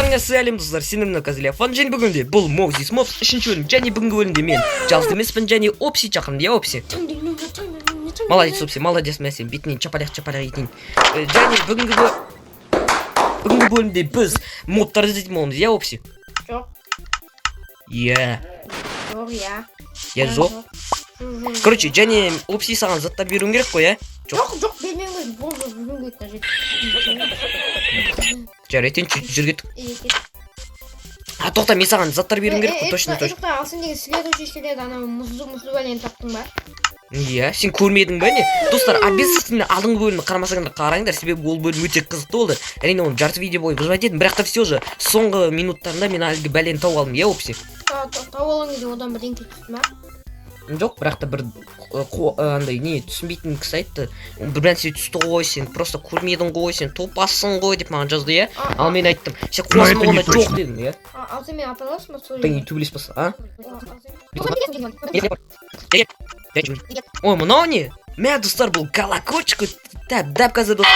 Барлықтарыңа сәлем достар, сенімді Казалияфан. Және бүгінде бұл Мозис Мопс 3-ші бөлім. Және бүгінгі бөлімде мен жалғыз емеспін, және Опси шақырды, я Опси. Молодец, Опси, молодец, мәсен, бетінен чапалақ етейін. Және бүгінгі бөлімде біз мобтар іздейтін боламыз, я Опси. Жоқ. Иә. Жоқ, иә. Я жоқ. Короче, және Опси саған заттар беруім керек қой, я? Жоқ, бермеуің керек. Жарайтын жүргеттік. А, тоқта, мен саған заттар беруім керек қой, точно. Тоқта, ал сен деген следующий селеді, ана мұзды бәлені таптың ба? Иә, сен көрмедің ба не? Достар, обязательно алдыңғы бөлімді қарамасаңдар қараңдар, себебі ол бөлім өте қызықты болды. Әрине оны жарты видео бойы бұзбай дедім, бірақ та все же соңғы минуттарында мен әлгі бәлені тауып алдым, иә Опси? Тауып алған кезде одан бірдеңке түсті ма? Жоқ, бірақ та бір андай не түсінбейтін кісі айтты. Бір нәрсе түсті ғой, сен просто көрмедің ғой, сен топассың ғой деп маған жазды, иә? Ал мен айттым, сен қуасың онда жоқ дедім, иә? Ал сен мен апарасың ба? Ты төбелес баса, а? Ой, мынау не? Мә, достар, бұл колокольчик дәп қазір достар.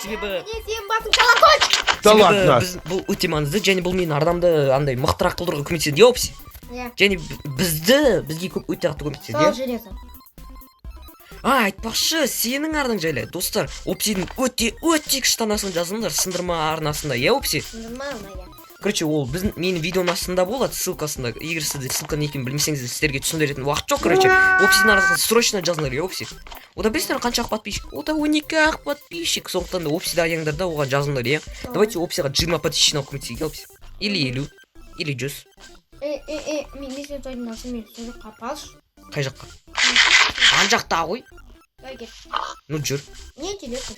Себебі сен басың колокольчик! Себебі біз бұл өте маңызды, және бұл мен адамды андай мықтырақ қылдыруға көмектеседі, иә Опси? Және бізге өте қатты көмектеседі, иә? Сал железо. Айтпақшы, сенің ардың жайлы, достар, Опсидің өте күшті анасын жазыңдар, сындырма арнасында, иә Опси? Сындырма арна, иә. Короче, ол менің видеоның астында болады, ссылкасында. Егер сізде ссылканы екенін білмесеңіз, сіздерге түсіндіретін уақыт жоқ, короче. Опсидің арасында срочно жазыңдар, иә Опси? Ода білесіңдер қанша подписчик? Ода 12 подписчик, сондықтан да Опсиді аяңдар да оған жазыңдар, иә? Давайте Опсиға 20 подписчик алып көмектесейік, иә Опси? Или 50, или 100. Мен сен тойдың асын мен сол жаққа апаршы. Қай жаққа? Ан жақта ғой. Ну жүр. Не телефон?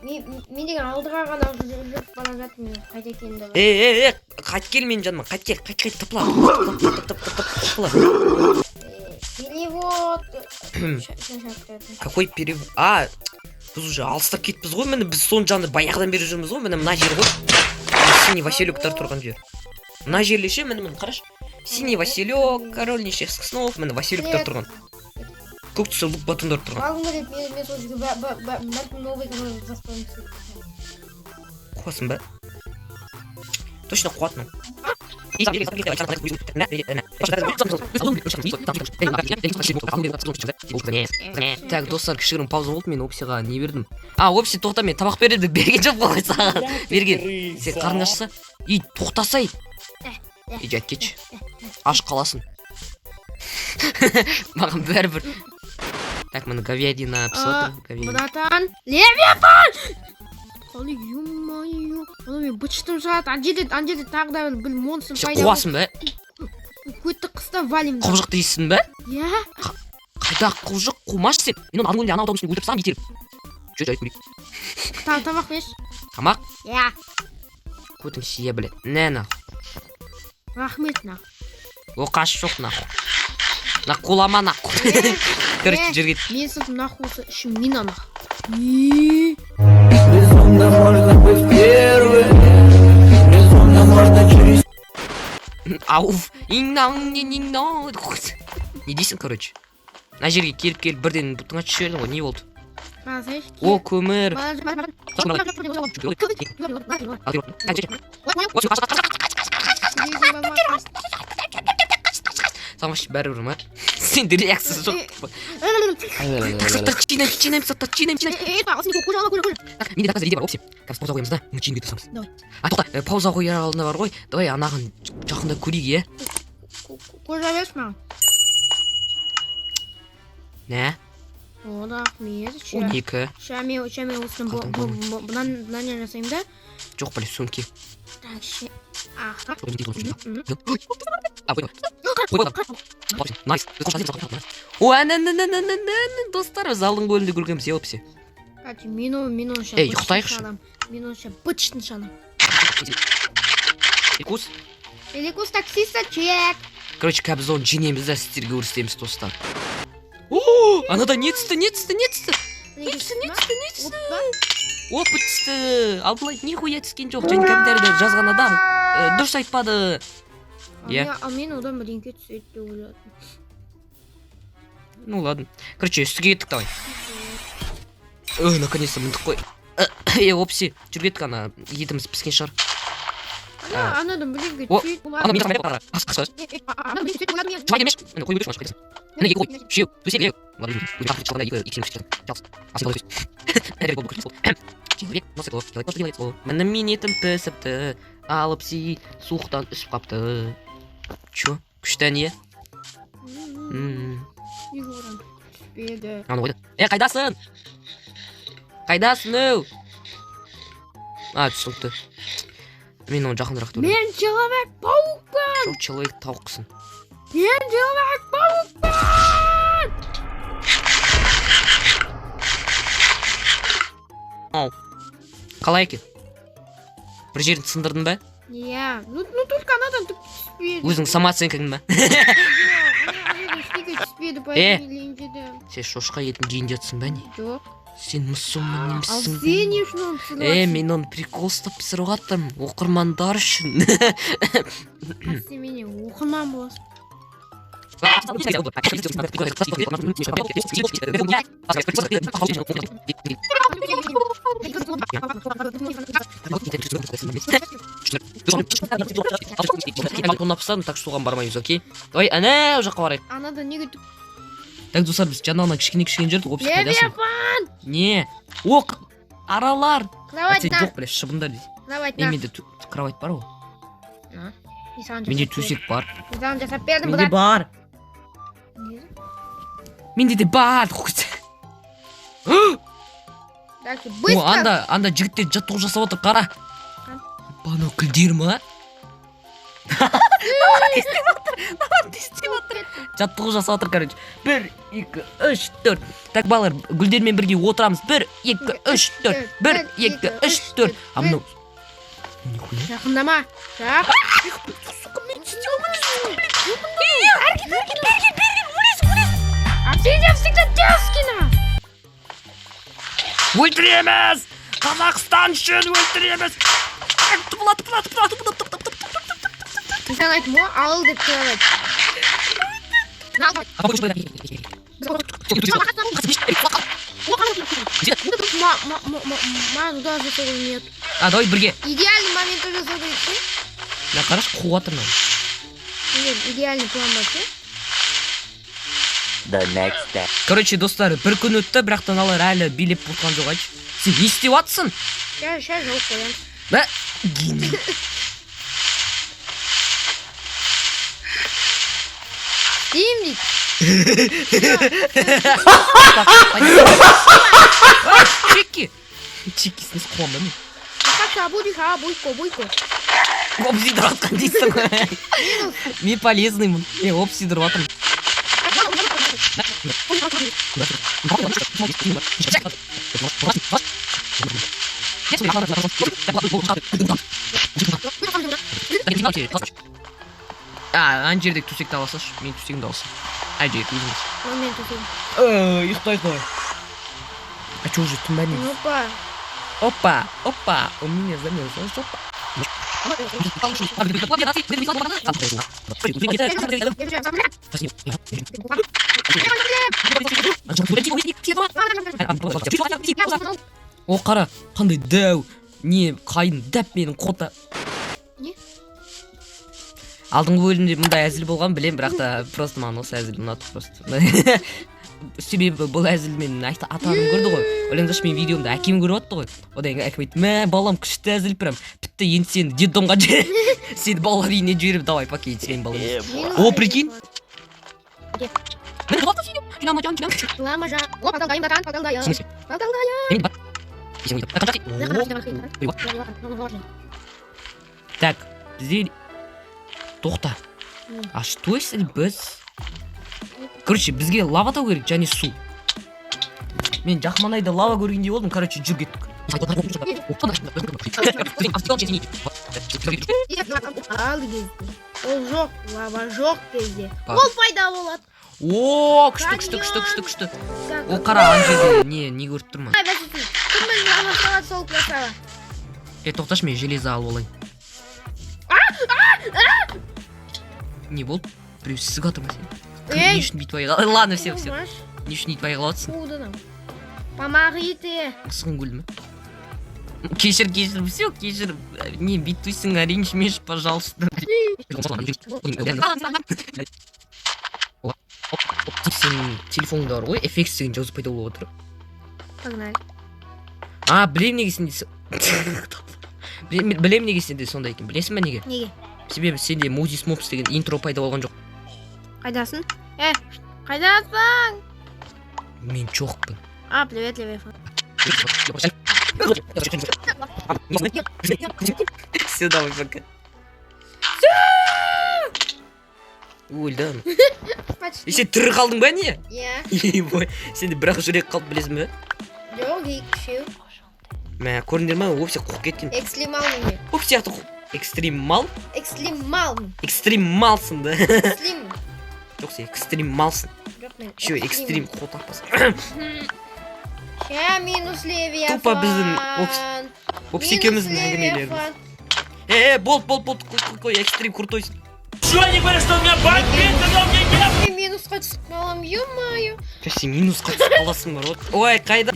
Мен деген алдыға ғана жүріп бара жатырмын, қайда екенімді білмеймін. Қайт кел менің жаныма, қайт тыпла. Перевод. Какой перевод? Біз уже алыстап кетіппіз ғой, міне біз соның жанында баяғыдан бері жүрміз ғой, міне мына жер ғой. Синий Василектар тұрған жер. Мына жерле ше, міне қараш. Синий Василек, король нешех снов, міне Василектар тұрған. Көк түсі лук батондар тұрған. Бағым көріп, мен сол жерге бәлкім новый канал жастарын түсіп. Қуасың ба? Точно қуатының. Так, достар, кішігірім пауза болды, мен Опсиға не бердім? Опси, тоқта, мен табақ береді, берген жоқ болғай саған. Берген. Сен қарың ашса? Тоқтасай. Жат кетші. Аш қаласын. Маған бәрібір. Так, мені говядина пісіп отыр. Братан, Левиафан! Қалай, ё-моё. Оны мен бычтым шығады, ан жерде тағы да бір монстр пайда. Сен қуасың ба? Көтті қыстан валим. Құбжықты естің ба? Иә. Қайда құбжық қумаш сен? Мен оны аңғөлінде ана ауданың үстіне өлтіріп саған бейтеріп. Жөй жайып көрейік. Тамақ беш. Тамақ? Иә. Көтің сие білет. Нәна. Рахмет нақ. Оқаш жоқ наху. Нақулама нақу. Короче, жерге. Мен сып нақусы үшін мина нақ. Безумно можно быть первым. Безумно можно через... Ауф. Иң-наң-не-нең-наң. Не дейсің, короче? Мына жерге келіп бірден бұтыңа түшелің ғой, не болды? О, көмір. Самаш бәрібір ма? Сенде реакциясы жоқ. Чинаем. Менде қазір идея бар, Опси. Қазір пауза қоямыз да, мы чейінге тұрсамыз. Тоқта, пауза қояр алдында бар ғой. Давай анағын жақында көрейік, е? Қожа беш маған. Нә? О, рахмет. 12. Шаме осыны бұнан не жасайым да? Жоқ, біле, сөмке. Так, ше... Найс. Достар, біз алдың бөлінде көргенбіз, е Опси. Мен оны ша... ұйықтайықшы. Мен оны ша бычтын шаны. Эликус таксиста чек. Короче, біз оны женеміз да сіздерге өрістеміз, достар. Анада не түсті? Опыт түсті. Ал бұлай нихуя түскен жоқ. Және комментарийде жазған адам дұрыс айтпады. Иә. Ал мен одан бірдеңке түседі деп ойладым. Ну ладно. Короче, үстіге кеттік давай. Ой, наконец-то мындық қой. Опси, жүр кеттік, ана етіміз піскен шығар. Анадан бірдеңке О, түседі. ана мені қара. Анадан бірдеңке түседі, ойладым я. Шымай демеш. Мені қой берші, машқа Мені қой, үшеу, төсек, еу. Ладно, екі шыққанда екі шыққан. Жалғыз. Асың қалай өсіп. Әрі болды күліп болды. Человек, носик ол, человек, делает ол. Міні етім пісіпті. Алып си, суықтан үсіп қапты. Чо? Күштен е? Егоран түспеді. Аны қойды. Қайдасың? Қайдасың, өу? Түсінікті. Мен оны жақындырақ көрдім. Мен Человек-паукпын! Жоқ, Человек-тауықсың. Мен Человек-паукпын! Ау. Қалай екен? Бір жерін сындырдың ба? Иә, ну только анадан түк түспеді. Өзің самооценкаң ба? Ештеңе түспеді, поэтому ренжідім. Сен шошқа етін жейін жатсың ба не? Жоқ. Сен мұсылман Ал емессің ба? сен не үшін оны пісіріп Мен оны прикол ұстап пісіріп жатырмын, оқырмандар үшін. сен менен оқырман боласың. Написадым, так что соған бармаймыз, окей? Давай, ана жаққа барайық. Анадан неге түк... Так, достар, біз жаңағынан кішкене жерді опсып қайдасың? Левиафан! Не, оқ, аралар. Кровать Сен на. жоқ, бля, шыбындар дейді. Кровать на. Менде кровать бар ғой. Менде Менде төсек бар. Саған жасап бердім, Менде брат. бар. Менде де бар. Дальше, О, быстро. анда жігіттер жаттығу жасап отыр, қара. Бана күлдер ма? Жаттығу жасап отыр, короче. 1, 2, 3, 4. Так, балалар, гүлдермен бірге отырамыз. 1, 2, 3, 4. 1, 2, 3, 4. А мынау... Нихуя. Жақындама. Жақ. Обсидиан всегда дерзкина. Өлтіреміз! Қазақстан үшін өлтіреміз! Сен айтым ғой, ал деп тұрады. Маған даже жасауға нет. Давай бірге. Идеальный момент жасау керек ше. Я қараш, қуып жатыр мынау. Нет, идеальный план бар ше. The next day. Короче, достар, бір күн өтті, бірақ та аналар әлі билеп болған жоқ айтшы. Сен не істеп жатсың? Ща жауып қоямыз. Ба, гений. Деймін дейді. Чеки. Чеки снес қуам ба мен? Қаша, бойко. Опсидір атқан дейсің ғой. Мен полезнымын. Мен опсидір атырмын. Ана жердегі төсекті аласаш, мен төсегімді алсам. Жерді өзіңіз. Ол мен төсегім. Ұйықтайық давай. А чё уже тумба не? Опа. Опа, у меня замерзла жопа. О, қара, қандай дәу. Не, қайын дәп менің қота. Не? Алдыңғы бөлімде мұндай әзіл болған білем, бірақ та просто маған осы әзіл ұнады просто. Себебі бұл әзіл мен атағым көрді ғой. Ойлаңдаршы, мен видеомда әкем көріп атты ғой. Одан кейін әкем айтты, мә, балам күшті әзіл прям. Бітті, енді сені детдомға жіберіп, сені балалар үйіне жіберіп, давай, покей, сен балам. О, прикинь. Лама жа. О, поталдайым, братан, поталдайым. В смысле? Поталдайым. Так, бізде... Тоқта. А что если біз... Короче, бізге лава тау керек, және су. Мен жақманайда лава көргендей болдым, короче, жүр кеттік. Ал кезде. Ол жоқ, лава жоқ кезде. Ол пайда болады. О, күшті. О, қара, ана жерде не көріп тұрмын. Ай, бәсесін. Кім мен лава салат сол красава. Тоқташы, мен железо алып олайын. Не болды? Біреу сізге атыр ма сен? Ей! Не үшін бүйтіп айғал... Ладно, все. Болмаш. Не үшін бүйтіп айғалатсың? Уданым. Помогите. Қысқың келді ме? Кешір, все, кешір. Не, бүйтпейсің, ренжімеші, пожалуйста. Сенің телефоныңда бар ғой, FX деген жазып пайда болып отыр. Погнали. Білем неге сенде... Білем неге сенде сондай екен, білесің ба неге? Неге? Себебі сенде Moses Mobs деген интро пайда болған жоқ. Қайдасың? Қайдасың? Мен жоқпын. Привет, телефон. Все, давай, пока. Өлдім. Почти. Сен тірі қалдың ба не? Иә. Ебой, сенде бірақ жүрек қалды білесің бе? Жоқ, екшеу. Мә, көріңдер ма, опсе қуып кеткен. Экслимал неге? Оп сияқты экстримал? Экслимал. Экстрималсың да. Экслим. Жоқ, сен экстрималсың. Жоқ, мен. Еще экстрим қол тақпасың. Ща минус левия. Тупо біздің опсе екеуміздің әңгімелеріміз. Болт, қой, экстрим крутойсың. Что они говорят, что у меня бомбит, но у меня нет? Минус қатысып қалам, ё-моё. Сен минус қатысып қаласың бар. Ой, қайда?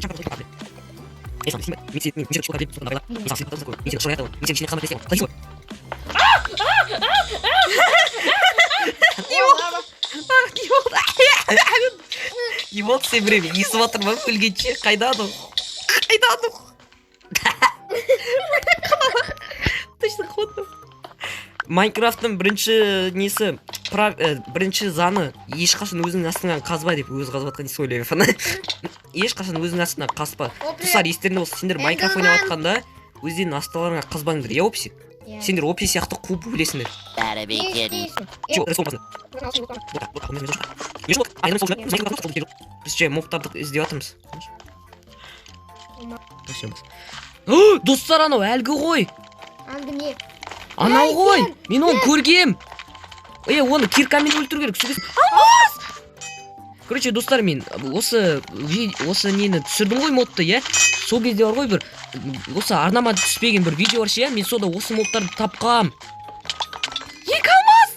Не болды сен біреу есіп жатыр ма күлгенше? Қайда анау? Қайда анау? Точно қуандым. Майнкрафттың бірінші несі, бірінші заңы ешқашан өзіңнің астыңнан қазба деп өзі қазып жатқан несі ойлаймын. Ешқашан өзіңнің астыңнан қазба. Тұсар естерінде болса, сендер Майнкрафт ойнап жатқанда өздерінің асталарыңа қазбаңдар, иә опси? Сендер опси сияқты қуып өлесіңдер. Біз жай мобтарды іздеп жатырмыз. Достар, анау әлгі ғой. Әлгі не? Анау ғой, мен оны көргем. Оны киркамен өлтіру керек. Алмаз! Короче, достар, мен осы нені түсірдім ғой модты, е? Сол кезде бар ғой бір, осы арнама түспеген бір видео бар ше, мен сода осы модтарды тапқам. Екі алмаз!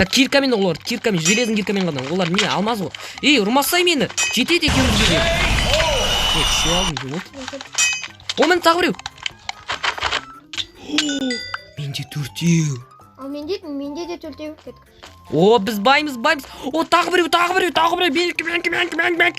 Киркамен олар, киркамен, желездің киркамен ғана. Олар не, алмаз ғой. Ұрмасай мені, жетеді екеуміз жерге. Все алдым, вот. Мен тағы біреу. Менде төртеу. Ал менде де төртеу кетті. Біз баймыз. Тағы біреу. Менікі. Менде көрмейді.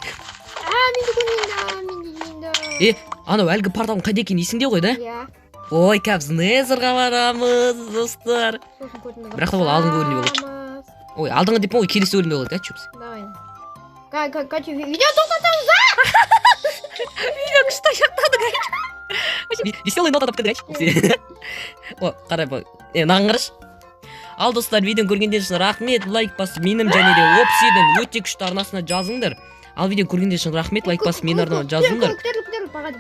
Анау әлгі порталың қайда екен есіңде ғой, да? Иә. Ой, кәпіз Незерға барамыз, достар. Бірақ та ол алдыңғы бөлімде болады. Ой, алдыңғы деп ой, келесі бөлімде болады, да, чөпсі? Давай. Качу, видео тоқтатамыз, а? Видео күшті аяқтады, гайч. Веселый нота тапты, гайч. О, қарай ба. Мынаған қараш. Ал, достар, видеоны көргендер үшін рахмет, лайк басып, менің және де опсидің өте күшті арнасына жазыңдар. Ал, видео көргендер үшін рахмет, лайк басып, менің арнама жазыңдар. Пағады.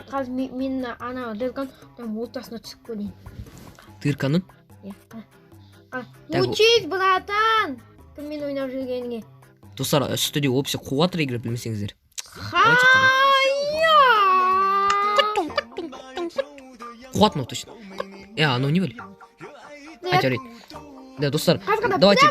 Қазір мен ана дыркан ортасына түсіп көрейін. Дырканын? Учись, братан! Кіммен ойнап жүргеніңе. Достар, үстіде опси қуатыр егер білмесеңіздер. Қуат мынау точно. Анау не бәлі? Жарайды. Да, достар, давайте.